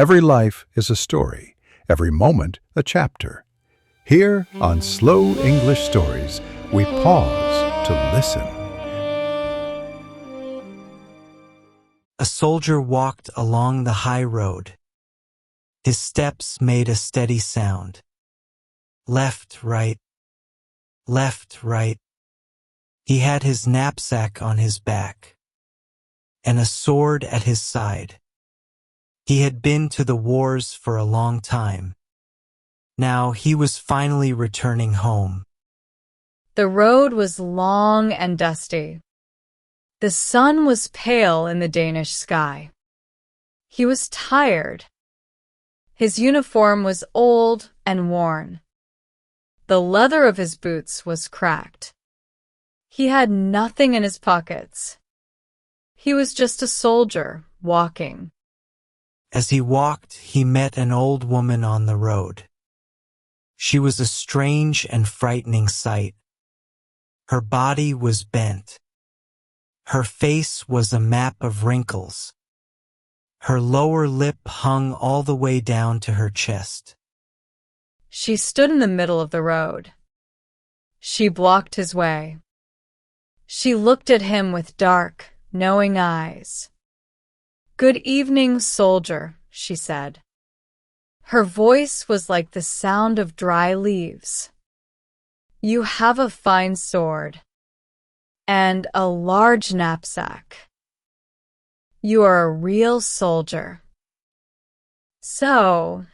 Every life is a story, every moment a chapter. Here on Slow English Stories, we pause to listen. A soldier walked along the high road. His steps made a steady sound. Left, right, left, right. He had his knapsack on his back and a sword at his side. He had been to the wars for a long time. Now he was finally returning home. The road was long and dusty. The sun was pale in the Danish sky. He was tired. His uniform was old and worn. The leather of his boots was cracked. He had nothing in his pockets. He was just a soldier walking. As he walked, he met an old woman on the road. She was a strange and frightening sight. Her body was bent. Her face was a map of wrinkles. Her lower lip hung all the way down to her chest. She stood in the middle of the road. She blocked his way. She looked at him with dark, knowing eyes. "Good evening, soldier," she said. Her voice was like the sound of dry leaves. "You have a fine sword and a large knapsack. You are a real soldier. So,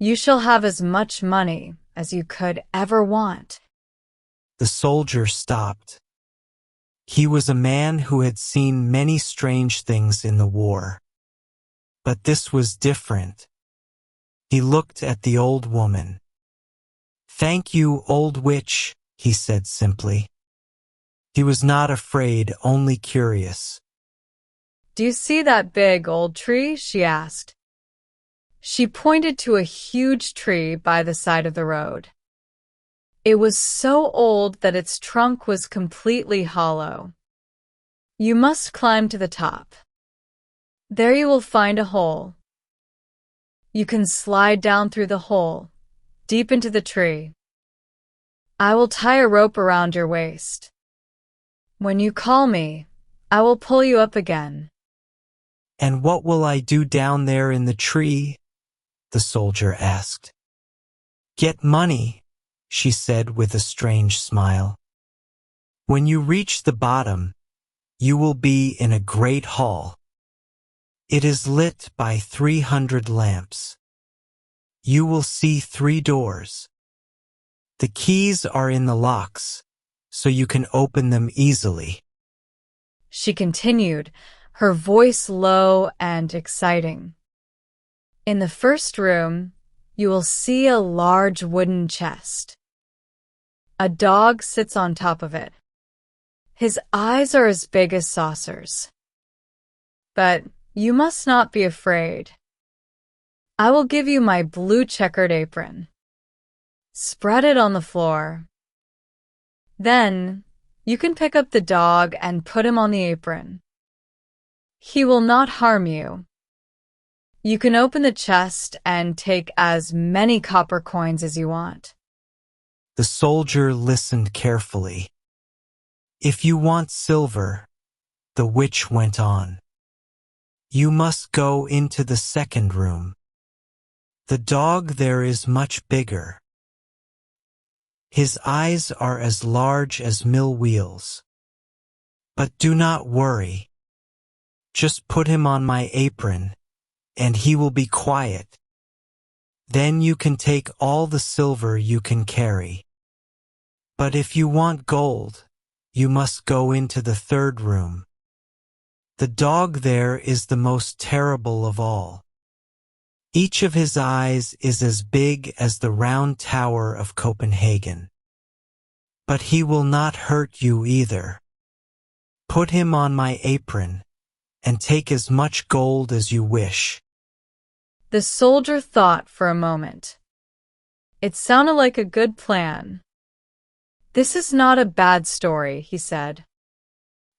you shall have as much money as you could ever want." The soldier stopped. He was a man who had seen many strange things in the war. But this was different. He looked at the old woman. "Thank you, old witch," he said simply. He was not afraid, only curious. "Do you see that big old tree?" she asked. She pointed to a huge tree by the side of the road. It was so old that its trunk was completely hollow. "You must climb to the top. There you will find a hole. You can slide down through the hole, deep into the tree. I will tie a rope around your waist. When you call me, I will pull you up again." "And what will I do down there in the tree?" the soldier asked. "Get money," she said with a strange smile. "When you reach the bottom, you will be in a great hall. It is lit by 300 lamps. You will see 3 doors. The keys are in the locks, so you can open them easily." She continued, her voice low and exciting. "In the first room, you will see a large wooden chest. A dog sits on top of it. His eyes are as big as saucers. But you must not be afraid. I will give you my blue checkered apron. Spread it on the floor. Then you can pick up the dog and put him on the apron. He will not harm you. You can open the chest and take as many copper coins as you want." The soldier listened carefully. "If you want silver," the witch went on, "you must go into the second room. The dog there is much bigger. His eyes are as large as mill wheels. But do not worry. Just put him on my apron, and he will be quiet. Then you can take all the silver you can carry. But if you want gold, you must go into the third room. The dog there is the most terrible of all. Each of his eyes is as big as the round tower of Copenhagen. But he will not hurt you either. Put him on my apron, and take as much gold as you wish." The soldier thought for a moment. It sounded like a good plan. "This is not a bad story," he said.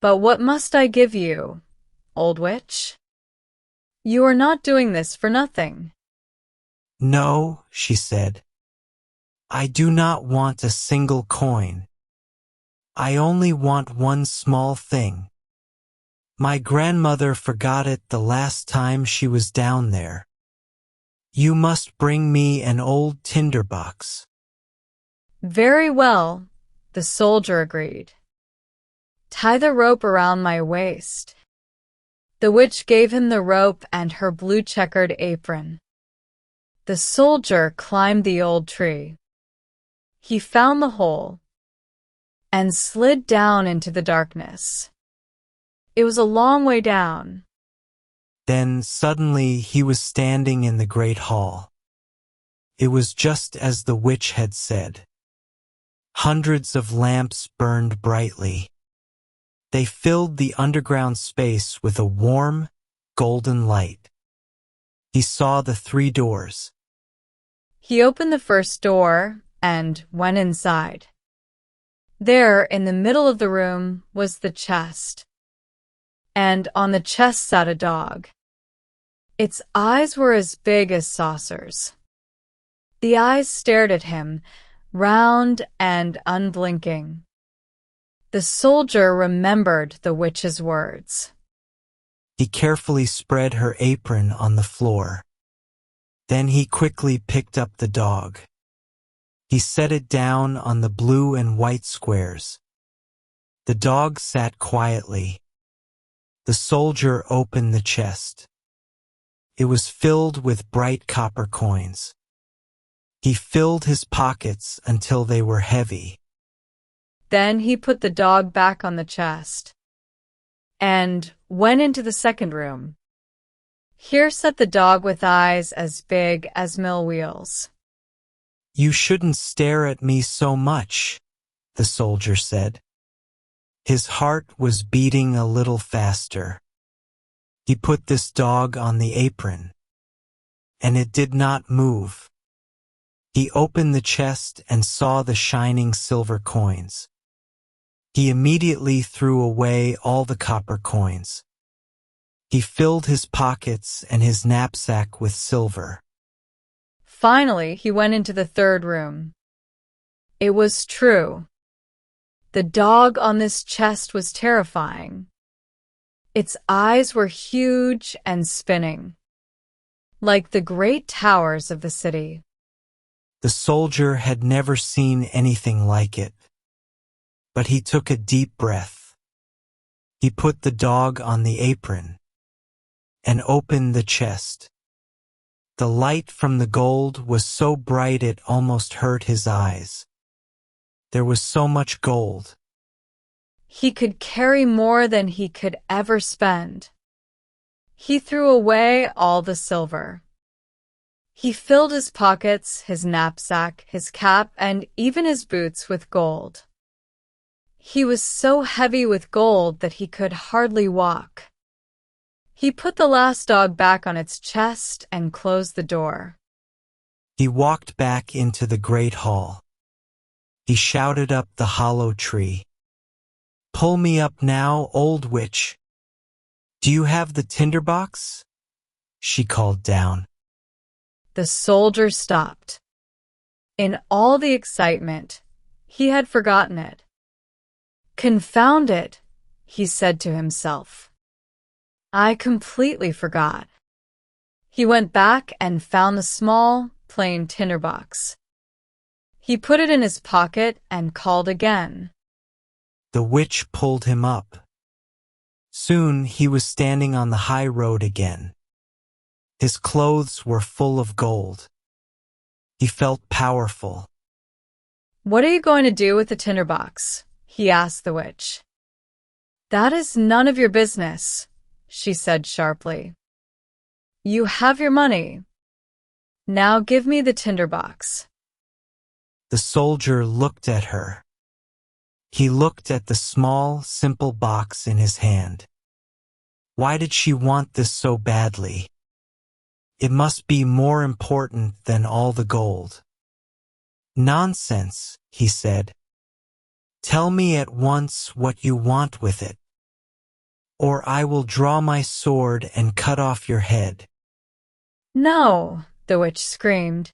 "But what must I give you, old witch?" You are not doing this for nothing. No, she said. I do not want a single coin. I only want one small thing. My grandmother forgot it the last time she was down there. You must bring me an old tinderbox. Very well, the soldier agreed. Tie the rope around my waist. The witch gave him the rope and her blue-checkered apron. The soldier climbed the old tree. He found the hole and slid down into the darkness. It was a long way down. Then suddenly he was standing in the great hall. It was just as the witch had said. Hundreds of lamps burned brightly. They filled the underground space with a warm, golden light. He saw the 3 doors. He opened the first door and went inside. There, in the middle of the room, was the chest. And on the chest sat a dog. Its eyes were as big as saucers. The eyes stared at him, round and unblinking. The soldier remembered the witch's words. He carefully spread her apron on the floor. Then he quickly picked up the dog. He set it down on the blue and white squares. The dog sat quietly. The soldier opened the chest. It was filled with bright copper coins. He filled his pockets until they were heavy. Then he put the dog back on the chest and went into the second room. Here sat the dog with eyes as big as mill wheels. You shouldn't stare at me so much, the soldier said. His heart was beating a little faster. He put this dog on the apron, and it did not move. He opened the chest and saw the shining silver coins. He immediately threw away all the copper coins. He filled his pockets and his knapsack with silver. Finally, he went into the third room. It was true. The dog on this chest was terrifying. Its eyes were huge and spinning, like the great towers of the city. The soldier had never seen anything like it, but he took a deep breath. He put the dog on the apron and opened the chest. The light from the gold was so bright it almost hurt his eyes. There was so much gold. He could carry more than he could ever spend. He threw away all the silver. He filled his pockets, his knapsack, his cap, and even his boots with gold. He was so heavy with gold that he could hardly walk. He put the last dog back on its chest and closed the door. He walked back into the great hall. He shouted up the hollow tree. Pull me up now, old witch. Do you have the tinderbox? She called down. The soldier stopped. In all the excitement, he had forgotten it. Confound it, he said to himself. I completely forgot. He went back and found the small, plain tinderbox. He put it in his pocket and called again. The witch pulled him up. Soon he was standing on the high road again. His clothes were full of gold. He felt powerful. What are you going to do with the tinderbox? He asked the witch. That is none of your business, she said sharply. You have your money. Now give me the tinderbox. The soldier looked at her. He looked at the small, simple box in his hand. Why did she want this so badly? It must be more important than all the gold. Nonsense, he said. Tell me at once what you want with it. or I will draw my sword and cut off your head." "No," the witch screamed.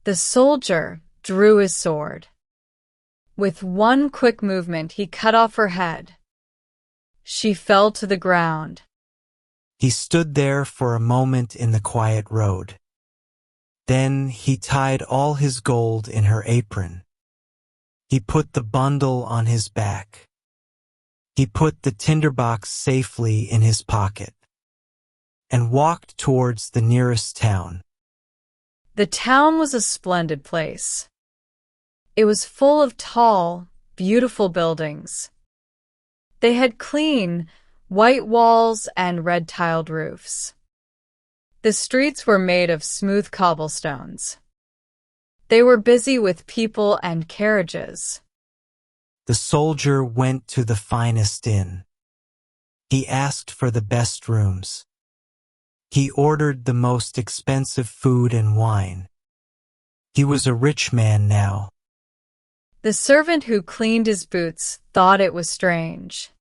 The soldier drew his sword. With one quick movement, he cut off her head. She fell to the ground. He stood there for a moment in the quiet road. Then he tied all his gold in her apron. He put the bundle on his back. He put the tinderbox safely in his pocket and walked towards the nearest town. The town was a splendid place. It was full of tall, beautiful buildings. They had clean, white walls and red-tiled roofs. The streets were made of smooth cobblestones. They were busy with people and carriages. The soldier went to the finest inn. He asked for the best rooms. He ordered the most expensive food and wine. He was a rich man now. The servant who cleaned his boots thought it was strange.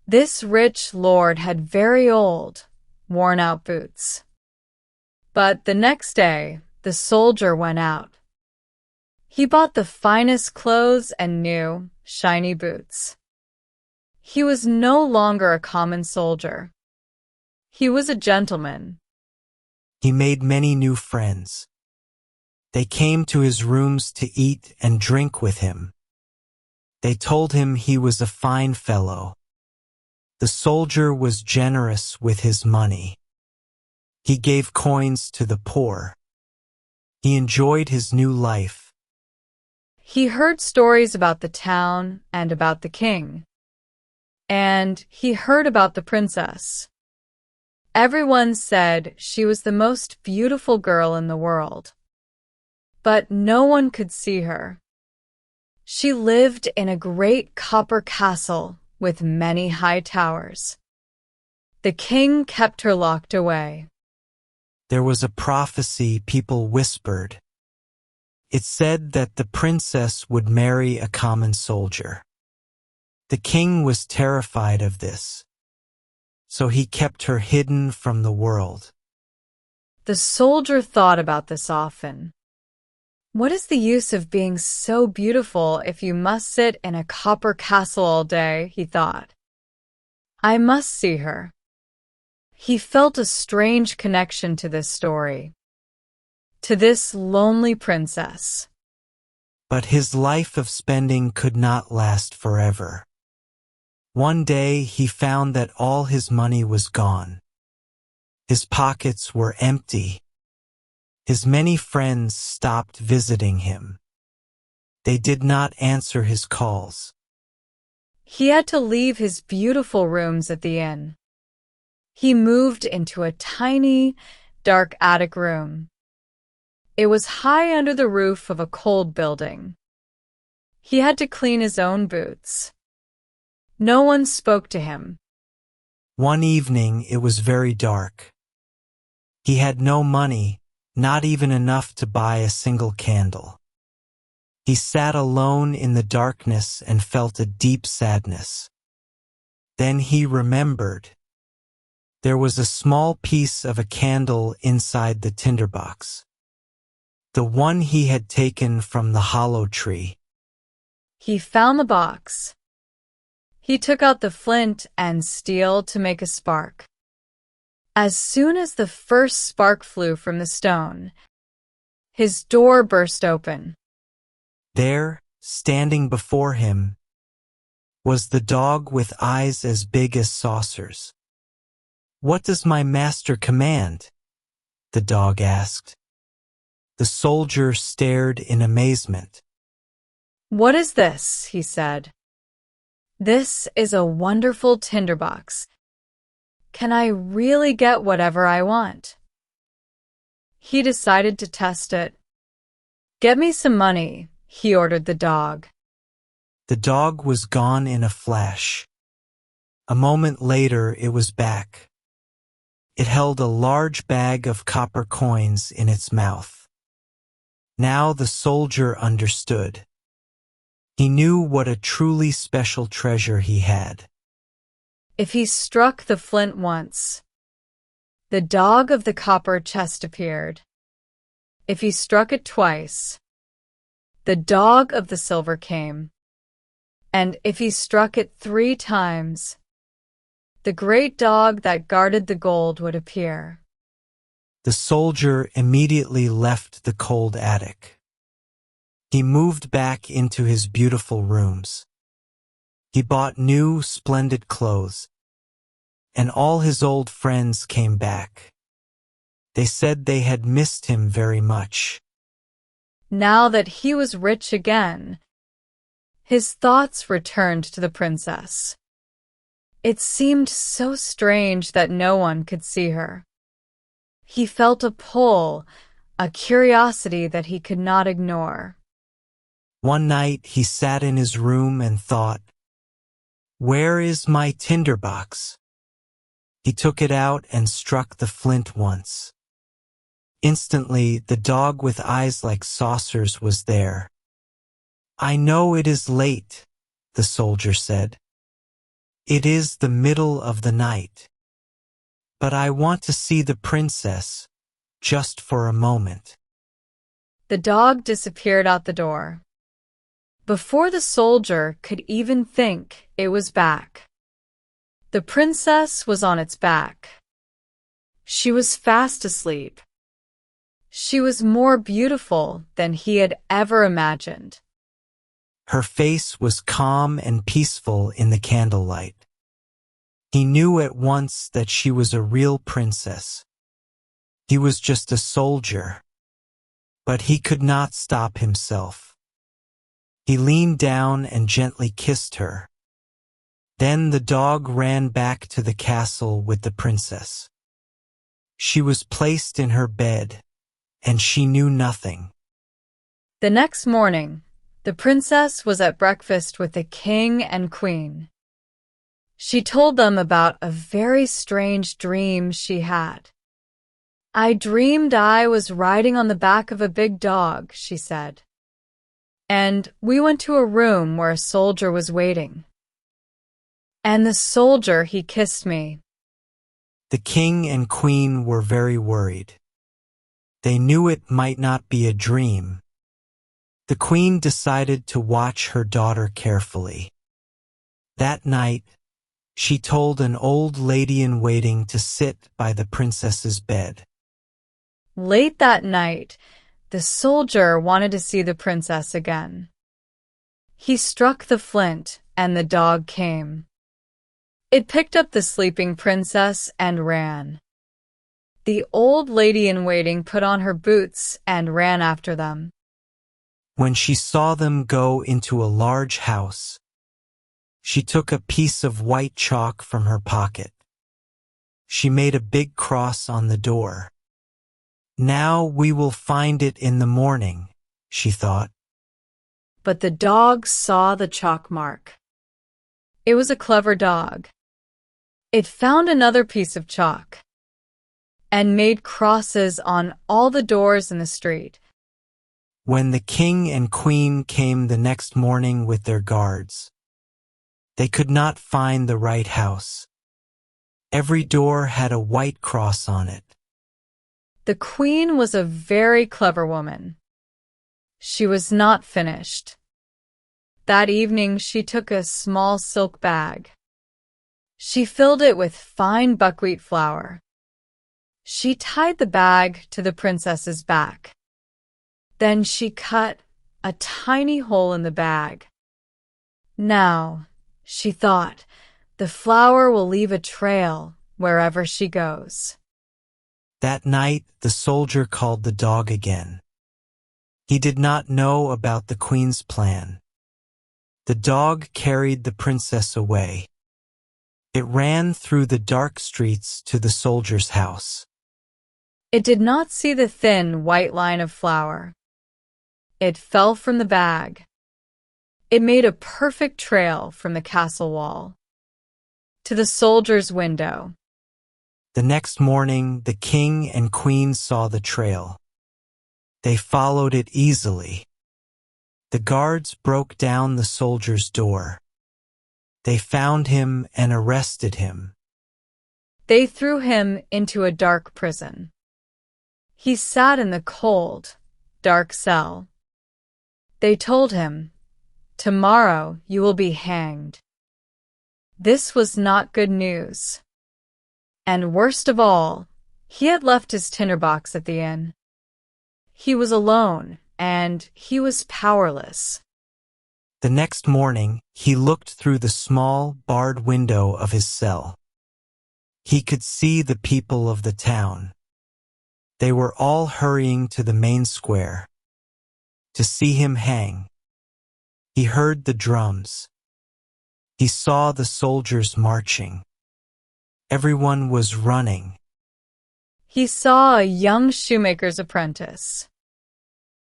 This rich lord had very old, worn-out boots. But the next day, the soldier went out. He bought the finest clothes and new, shiny boots. He was no longer a common soldier. He was a gentleman. He made many new friends. They came to his rooms to eat and drink with him. They told him he was a fine fellow. The soldier was generous with his money. He gave coins to the poor. He enjoyed his new life. He heard stories about the town and about the king. And he heard about the princess. Everyone said she was the most beautiful girl in the world. But no one could see her. She lived in a great copper castle with many high towers. The king kept her locked away. There was a prophecy people whispered. It said that the princess would marry a common soldier. The king was terrified of this, so he kept her hidden from the world. The soldier thought about this often. What is the use of being so beautiful if you must sit in a copper castle all day, he thought. I must see her. He felt a strange connection to this story, to this lonely princess. But his life of spending could not last forever. One day he found that all his money was gone. His pockets were empty. His many friends stopped visiting him. They did not answer his calls. He had to leave his beautiful rooms at the inn. He moved into a tiny, dark attic room. It was high under the roof of a cold building. He had to clean his own boots. No one spoke to him. One evening it was very dark. He had no money, not even enough to buy a single candle. He sat alone in the darkness and felt a deep sadness. Then he remembered. There was a small piece of a candle inside the tinderbox. The one he had taken from the hollow tree. He found the box. He took out the flint and steel to make a spark. As soon as the first spark flew from the stone, his door burst open. There, standing before him, was the dog with eyes as big as saucers. "What does my master command?" the dog asked. The soldier stared in amazement. "What is this?" he said. "This is a wonderful tinderbox. Can I really get whatever I want?" He decided to test it. "Get me some money," he ordered the dog. The dog was gone in a flash. A moment later it was back. It held a large bag of copper coins in its mouth. Now the soldier understood. He knew what a truly special treasure he had. If he struck the flint once, the dog of the copper chest appeared. If he struck it twice, the dog of the silver came. And if he struck it 3 times, the great dog that guarded the gold would appear. The soldier immediately left the cold attic. He moved back into his beautiful rooms. He bought new, splendid clothes, and all his old friends came back. They said they had missed him very much. Now that he was rich again, his thoughts returned to the princess. It seemed so strange that no one could see her. He felt a pull, a curiosity that he could not ignore. One night he sat in his room and thought, "Where is my tinderbox?" He took it out and struck the flint once. Instantly, the dog with eyes like saucers was there. "I know it is late," the soldier said. "It is the middle of the night. But I want to see the princess, just for a moment." The dog disappeared out the door. Before the soldier could even think, it was back. The princess was on its back. She was fast asleep. She was more beautiful than he had ever imagined. Her face was calm and peaceful in the candlelight. He knew at once that she was a real princess. He was just a soldier, but he could not stop himself. He leaned down and gently kissed her. Then the dog ran back to the castle with the princess. She was placed in her bed, and she knew nothing. The next morning, the princess was at breakfast with the king and queen. She told them about a very strange dream she had. "I dreamed I was riding on the back of a big dog," she said. "And we went to a room where a soldier was waiting. And the soldier, he kissed me." The king and queen were very worried. They knew it might not be a dream. The queen decided to watch her daughter carefully. That night, she told an old lady-in-waiting to sit by the princess's bed. Late that night, the soldier wanted to see the princess again. He struck the flint, and the dog came. It picked up the sleeping princess and ran. The old lady-in-waiting put on her boots and ran after them. When she saw them go into a large house, she took a piece of white chalk from her pocket. She made a big cross on the door. "Now we will find it in the morning," she thought. But the dog saw the chalk mark. It was a clever dog. It found another piece of chalk and made crosses on all the doors in the street. When the king and queen came the next morning with their guards, they could not find the right house. Every door had a white cross on it. The queen was a very clever woman. She was not finished. That evening she took a small silk bag. She filled it with fine buckwheat flour. She tied the bag to the princess's back. Then she cut a tiny hole in the bag. Now, she thought, the flour will leave a trail wherever she goes. That night, the soldier called the dog again. He did not know about the queen's plan. The dog carried the princess away. It ran through the dark streets to the soldier's house. It did not see the thin, white line of flour. It fell from the bag. It made a perfect trail from the castle wall to the soldier's window. The next morning, the king and queen saw the trail. They followed it easily. The guards broke down the soldier's door. They found him and arrested him. They threw him into a dark prison. He sat in the cold, dark cell. They told him, "Tomorrow you will be hanged." This was not good news. And worst of all, he had left his tinderbox at the inn. He was alone, and he was powerless. The next morning, he looked through the small, barred window of his cell. He could see the people of the town. They were all hurrying to the main square to see him hang. He heard the drums. He saw the soldiers marching. Everyone was running. He saw a young shoemaker's apprentice.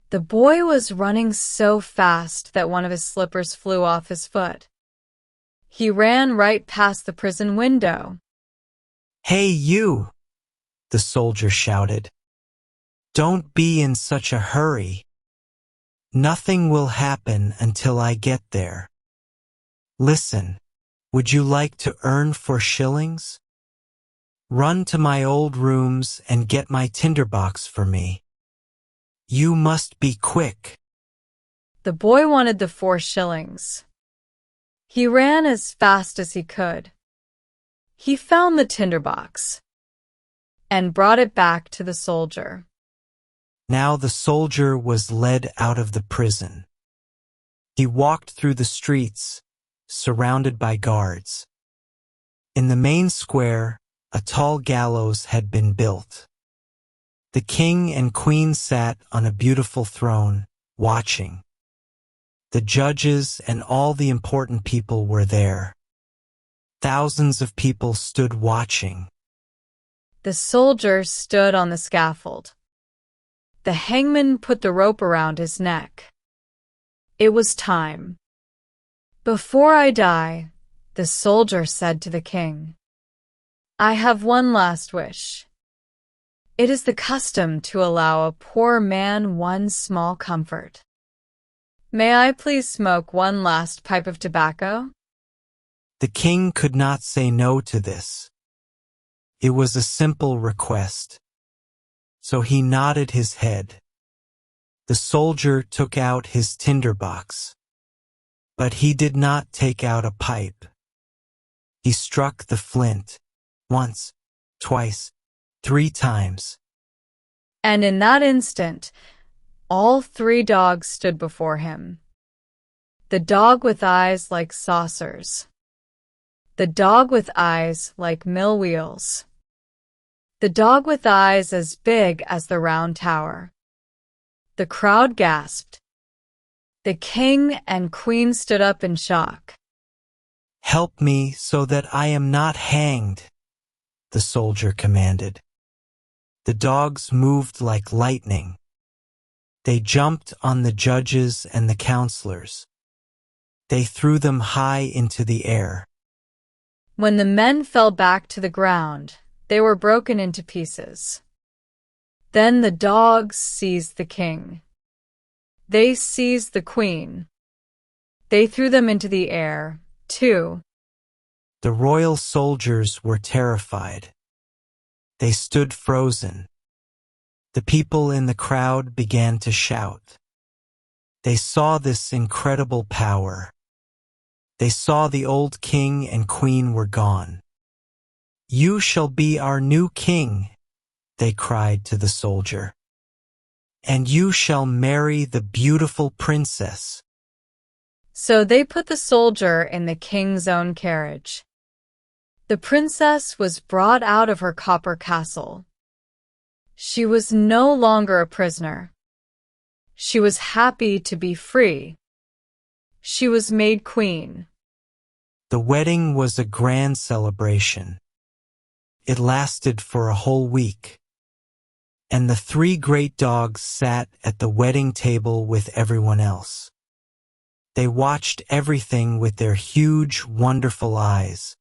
The boy was running so fast that one of his slippers flew off his foot. He ran right past the prison window. "Hey, you!" the soldier shouted. "Don't be in such a hurry. Nothing will happen until I get there. Listen, would you like to earn 4 shillings? Run to my old rooms and get my tinderbox for me. You must be quick." The boy wanted the 4 shillings. He ran as fast as he could. He found the tinderbox and brought it back to the soldier. Now the soldier was led out of the prison. He walked through the streets, surrounded by guards. In the main square, a tall gallows had been built. The king and queen sat on a beautiful throne, watching. The judges and all the important people were there. Thousands of people stood watching. The soldier stood on the scaffold. The hangman put the rope around his neck. It was time. "Before I die," the soldier said to the king, "I have one last wish. It is the custom to allow a poor man one small comfort. May I please smoke one last pipe of tobacco?" The king could not say no to this. It was a simple request. So he nodded his head. The soldier took out his tinderbox. But he did not take out a pipe. He struck the flint, once, twice, 3 times. And in that instant, all 3 dogs stood before him. The dog with eyes like saucers. The dog with eyes like mill wheels. The dog with eyes as big as the round tower. The crowd gasped. The king and queen stood up in shock. "Help me so that I am not hanged," the soldier commanded. The dogs moved like lightning. They jumped on the judges and the counselors. They threw them high into the air. When the men fell back to the ground, they were broken into pieces. Then the dogs seized the king. They seized the queen. They threw them into the air, too. The royal soldiers were terrified. They stood frozen. The people in the crowd began to shout. They saw this incredible power. They saw the old king and queen were gone. "You shall be our new king," they cried to the soldier. "And you shall marry the beautiful princess." So they put the soldier in the king's own carriage. The princess was brought out of her copper castle. She was no longer a prisoner. She was happy to be free. She was made queen. The wedding was a grand celebration. It lasted for a whole week. And the 3 great dogs sat at the wedding table with everyone else. They watched everything with their huge, wonderful eyes.